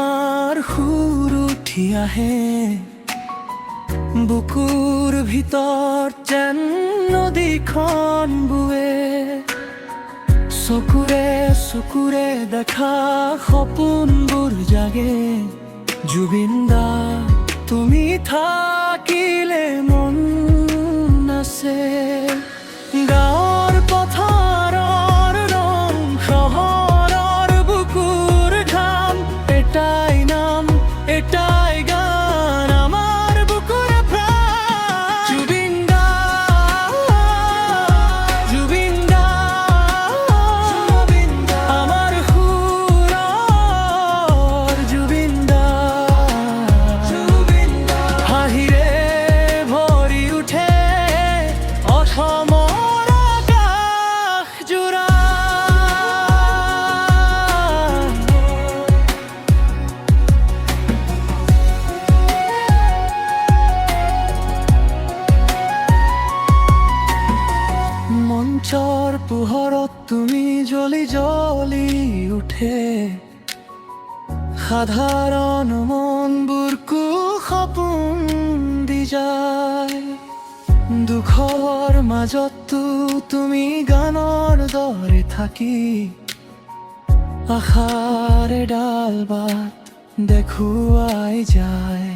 তোমাৰ সুৰ উঠি আহে বুকুৰ ভিতৰত যেন নদীখন বুৱে চকুৰে চকুৰে দেখা সপোনবোৰ জাগে জুবিন দা তুমি থাকিলে মন নাচে গাঁৱৰ পথাৰৰ ৰং চহৰৰ বুকুৰ ঘাম এটাই নাম এটাই গান আমাৰ বুকুৰ প্ৰাণ জুবিন দা জুবিন দা আমাৰ সুৰৰ জুবিন দা হাঁহিৰে ভৰি উঠে অসমৰ আকাশ জোৰা মঞ্চৰ পোহৰত তুমি জ্বলি জ্বলি উঠে সাধাৰণ মনবোৰ সপোন দি যায় দুখৰ মাজতো তুমি গানৰ দৰে থাকি আশাৰ এডাল বাট দেখুৱাই যায়